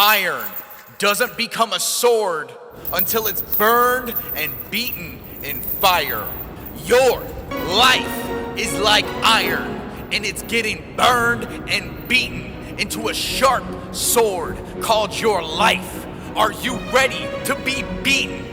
Iron doesn't become a sword until it's burned and beaten in fire. Your life is like iron, and it's getting burned and beaten into a sharp sword called your life. Are you ready to be beaten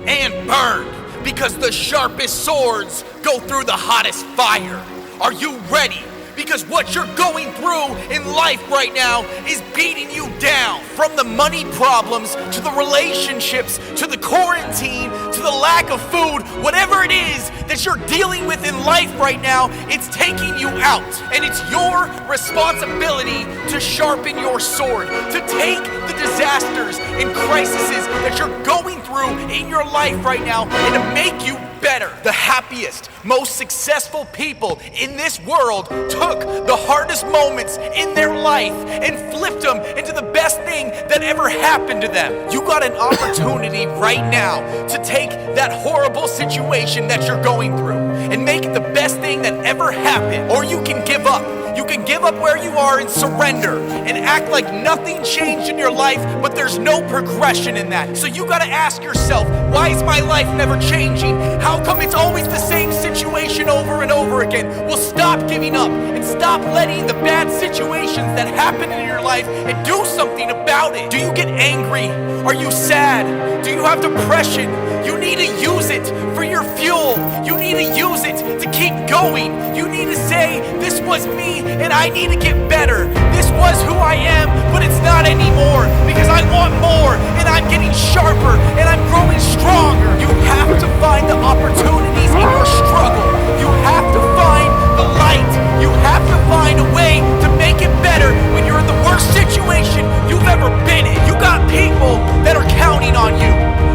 and burned? Because the sharpest swords go through the hottest fire. Are you ready? Because what you're going through in life right now is beating you down. From the money problems, to the relationships, to the quarantine, to the lack of food, whatever it is that you're dealing with in life right now, it's taking you out. And it's your responsibility to sharpen your sword, to take the disasters and crises that you're going through in your life right now and to make you better. The happiest, most successful people in this world took the hardest moments in their life and flipped them into the best thing that ever happened to them. You got an opportunity right now to take that horrible situation that you're going through and make it the best thing that ever happened. Or you can give up. You can give up where you are and surrender and act like nothing changed in your life, but there's no progression in that. So you gotta ask yourself, why is my life never changing? How come it's always the same situation over and over again? Well, stop giving up and stop letting the bad situations that happen in your life and do something about it. Do you get angry? Are you sad? Do you have depression? You need to use it for your fuel. You need to use it to keep going. You need to say, this was me and I need to get better. This was who I am, but it's not anymore because I want more and I'm getting sharper and I'm growing stronger. You have to find the opportunities in your struggle. You have to find the light. You have to find a way to make it better when you're in the worst situation you've ever been in. You got people that are counting on you.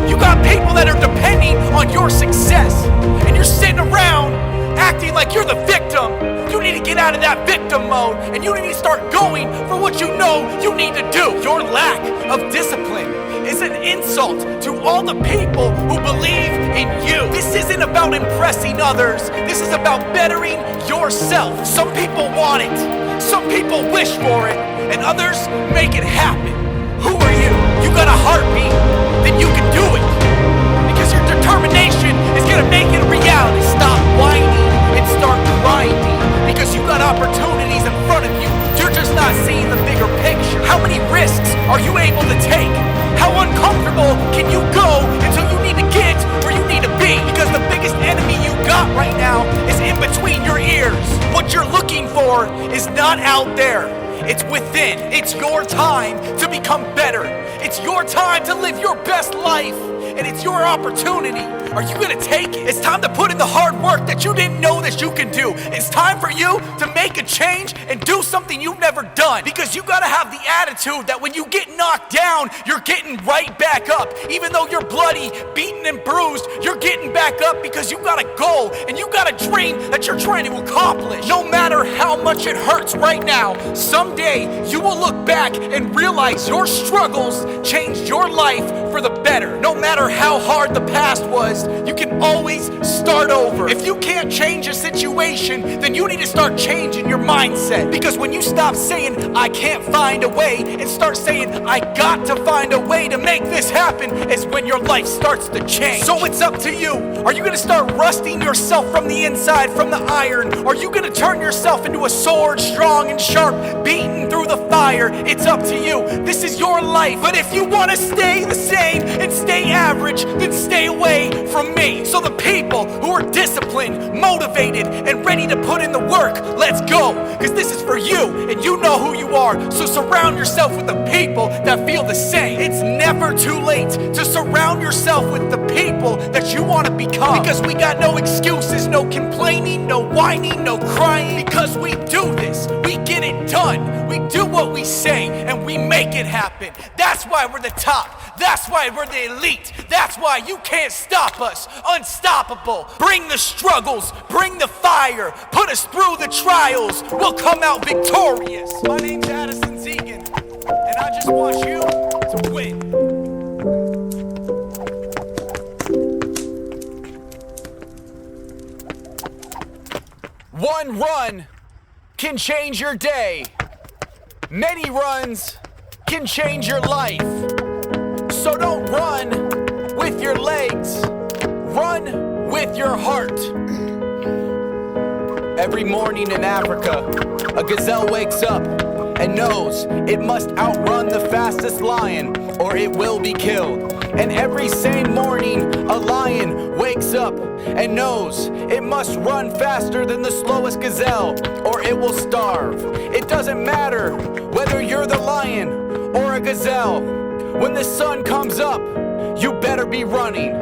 You got people that are depending on your success, and you're sitting around acting like you're the victim. You need to get out of that victim mode, and you need to start going for what you know you need to do. Your lack of discipline is an insult to all the people who believe in you. This isn't about impressing others. This is about bettering yourself. Some people want it, some people wish for it, and others make it happen. Who are you? You got a heartbeat, then you can do it. Because your determination is gonna make it a reality. Stop whining and start grinding. Because you got opportunities in front of you. You're just not seeing the bigger picture. How many risks are you able to take? How uncomfortable can you go until you need to get where you need to be? Because the biggest enemy you got right now is in between your ears. What you're looking for is not out there. It's within. It's your time to become better. It's your time to live your best life. And it's your opportunity. Are you gonna take it? It's time to put in the hard work that you didn't know that you can do. It's time for you to make a change and do something you've never done. Because you gotta have the attitude that when you get knocked down, you're getting right back up. Even though you're bloody, beaten, and bruised, you're getting back up because you got a goal and you got a dream that you're trying to accomplish. No matter how much it hurts right now, someday you will look back and realize your struggles changed your life for the better. No matter how hard the past was, you can always start over. If you can't change a situation, then you need to start changing your mindset. Because when you stop saying, I can't find a way, and start saying, I got to find a way to make this happen, is when your life starts to change. So it's up to you. Are you gonna start rusting yourself from the inside, from the iron? Or are you gonna turn yourself into a sword, strong and sharp, beaten through the fire? It's up to you. This is your life. But if you wanna stay the same and stay average, then stay away from me. So the people who are disciplined, motivated, and ready to put in the work, let's go. Because this is for you, and you know who you are. So surround yourself with the people that feel the same. It's never too late to surround yourself with the people that you want to become. Because we got no excuses, no complaining, no whining, no crying. Because we do this, we get it done. We do what we say, and we make it happen. That's why we're the top. That's why we're the elite. That's why you can't stop us. Unstoppable. Bring the struggles. Bring the fire. Put us through the trials. We'll come out victorious. My name's Addison Zegan, and I just want you to win. One run can change your day. Many runs can change your life. So don't run with your legs, run with your heart. Every morning in Africa, a gazelle wakes up and knows it must outrun the fastest lion or it will be killed. And every same morning, a lion wakes up and knows it must run faster than the slowest gazelle or it will starve. It doesn't matter whether you're the lion or a gazelle. When the sun comes up, you better be running.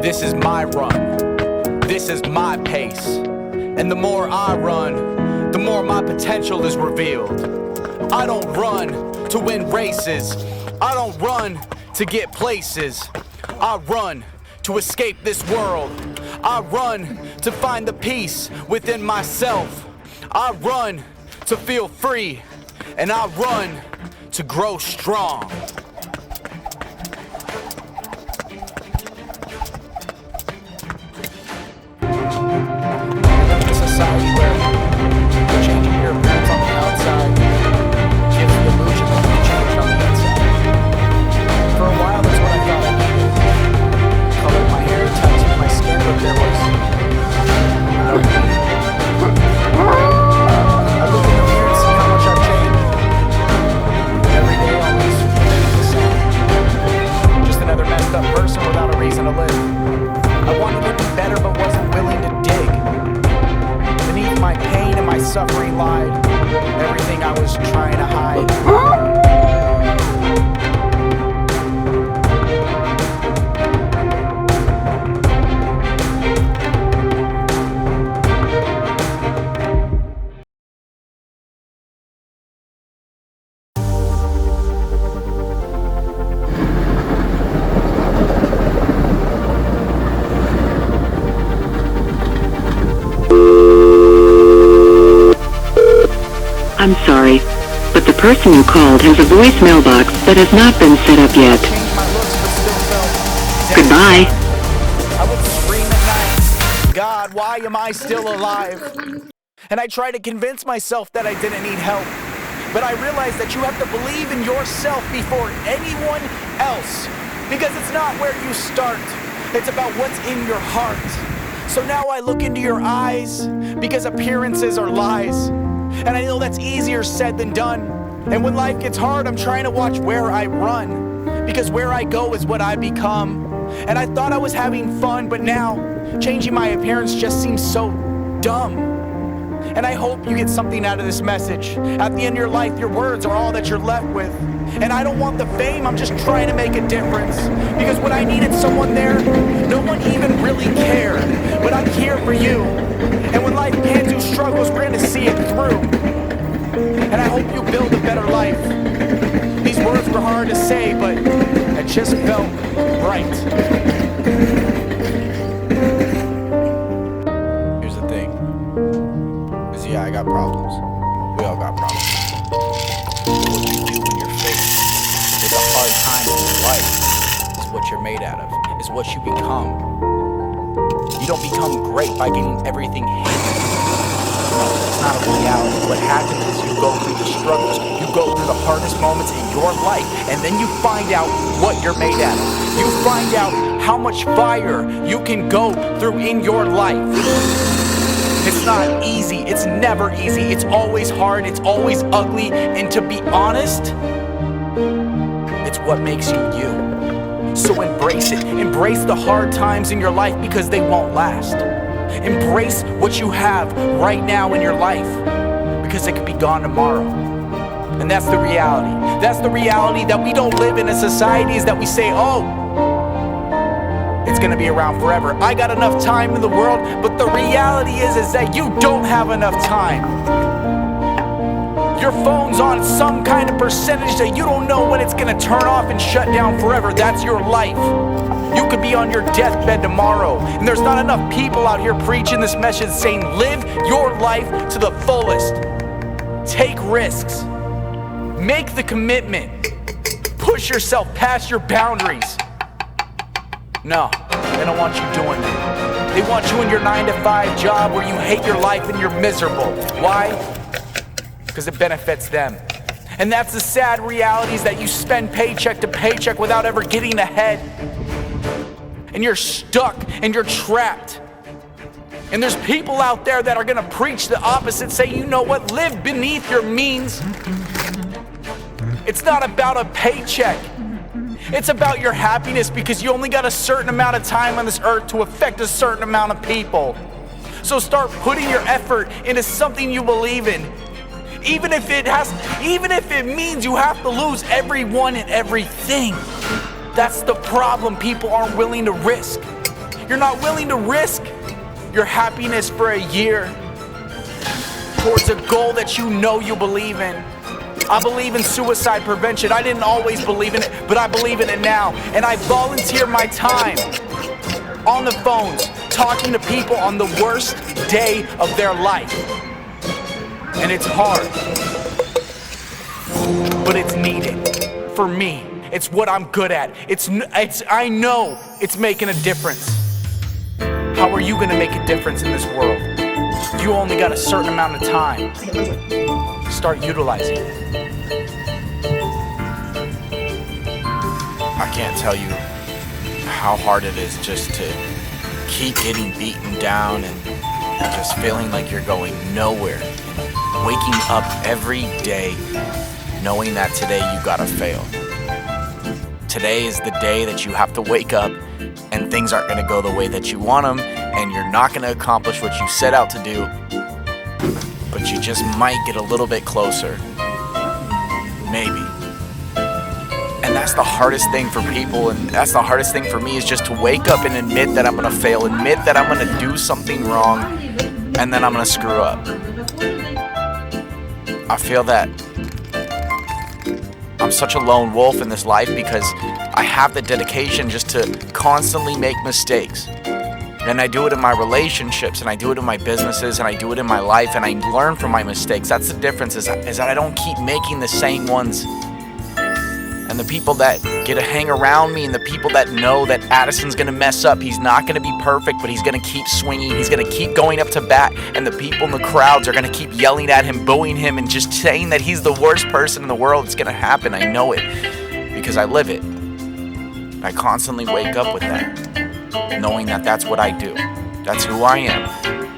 This is my run. This is my pace. And the more I run, the more my potential is revealed. I don't run to win races. I don't run to get places. I run to escape this world. I run to find the peace within myself. I run to feel free. And I run to grow strong. Society where changing your appearance on the outside gives the illusion that you changed on the inside. For a while, that's what I thought I needed. Colored my hair, tattooed my skin, but there was no need. I look in the mirror and see how much I've changed. Every day, almost the same. Just another messed up person without a reason to live. I wanted to be better, but wasn't willing to dig. Beneath my pain and my suffering lied everything I was trying to hide. I'm sorry, but the person you called has a voicemail box that has not been set up yet. Goodbye. I would scream at night, God, why am I still alive? And I tried to convince myself that I didn't need help. But I realized that you have to believe in yourself before anyone else. Because it's not where you start. It's about what's in your heart. So now I look into your eyes because appearances are lies. And I know that's easier said than done. And when life gets hard, I'm trying to watch where I run. Because where I go is what I become. And I thought I was having fun, but now changing my appearance just seems so dumb. And I hope you get something out of this message. At the end of your life, your words are all that you're left with. And I don't want the fame, I'm just trying to make a difference. Because when I needed someone there, no one even really cared. But I'm here for you. And when life hands you struggles, we're gonna see it through. And I hope you build a better life. These words were hard to say, but it just felt right. Here's the thing. Cause yeah, I got problems. We all got problems. But what you do when you're faced with the hard times in your life is what you're made out of. Is what you become. You don't become great by getting everything handed. It's not a reality. What happens is you go through the struggles, you go through the hardest moments in your life, and then you find out what you're made out of. You find out how much fire you can go through in your life. It's not easy. It's never easy. It's always hard. It's always ugly. And to be honest, it's what makes you you. So embrace it. Embrace the hard times in your life because they won't last. Embrace what you have right now in your life because it could be gone tomorrow. And that's the reality. That's the reality that we don't live in a society is that we say, oh, it's gonna be around forever. I got enough time in the world, but the reality is that you don't have enough time. Your phone's on some kind of percentage that you don't know when it's gonna turn off and shut down forever. That's your life. You could be on your deathbed tomorrow. And there's not enough people out here preaching this message saying, live your life to the fullest. Take risks. Make the commitment. Push yourself past your boundaries. No, they don't want you doing that. They want you in your 9-to-5 job where you hate your life and you're miserable. Why? Because it benefits them. And that's the sad reality, is that you spend paycheck to paycheck without ever getting ahead. And you're stuck and you're trapped. And there's people out there that are gonna preach the opposite, say, you know what, live beneath your means. It's not about a paycheck. It's about your happiness, because you only got a certain amount of time on this earth to affect a certain amount of people. So start putting your effort into something you believe in. Even if it means you have to lose everyone and everything. That's the problem. People aren't willing to risk. You're not willing to risk your happiness for a year towards a goal that you know you believe in. I believe in suicide prevention. I didn't always believe in it, but I believe in it now. And I volunteer my time on the phones, talking to people on the worst day of their life. And it's hard, but it's needed for me. It's what I'm good at. I know it's making a difference. How are you gonna make a difference in this world? You only got a certain amount of time. Start utilizing it. I can't tell you how hard it is just to keep getting beaten down and just feeling like you're going nowhere. Waking up every day knowing that today you gotta fail. Today is the day that you have to wake up and things aren't gonna go the way that you want them, and you're not gonna accomplish what you set out to do, but you just might get a little bit closer. Maybe. And that's the hardest thing for people, and that's the hardest thing for me, is just to wake up and admit that I'm gonna fail, admit that I'm gonna do something wrong, and then I'm gonna screw up. I feel that I'm such a lone wolf in this life because I have the dedication just to constantly make mistakes. And I do it in my relationships, and I do it in my businesses, and I do it in my life, and I learn from my mistakes. That's the difference, is that I don't keep making the same ones. And the people that get to hang around me, and the people that know that Addison's gonna mess up, he's not gonna be perfect, but he's gonna keep swinging, he's gonna keep going up to bat, and the people in the crowds are gonna keep yelling at him, booing him, and just saying that he's the worst person in the world. It's gonna happen. I know it because I live it. I constantly wake up with that, knowing that that's what I do. That's who I am.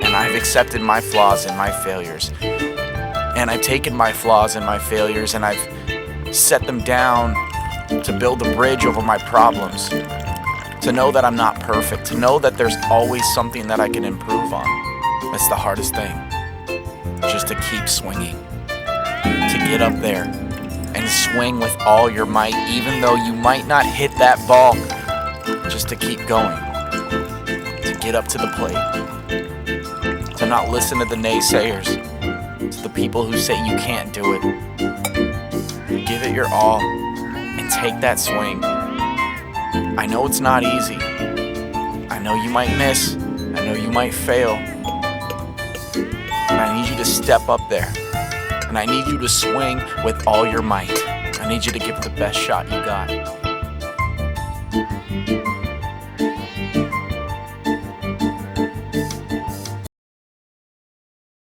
And I've accepted my flaws and my failures. And I've taken my flaws and my failures, and I've set them down to build a bridge over my problems, to know that I'm not perfect, to know that there's always something that I can improve on. That's the hardest thing, just to keep swinging, to get up there and swing with all your might, even though you might not hit that ball, just to keep going, to get up to the plate, to not listen to the naysayers, to the people who say you can't do it. Give it your all and take that swing. I know it's not easy. I know you might miss. I know you might fail. But I need you to step up there. And I need you to swing with all your might. I need you to give it the best shot you got.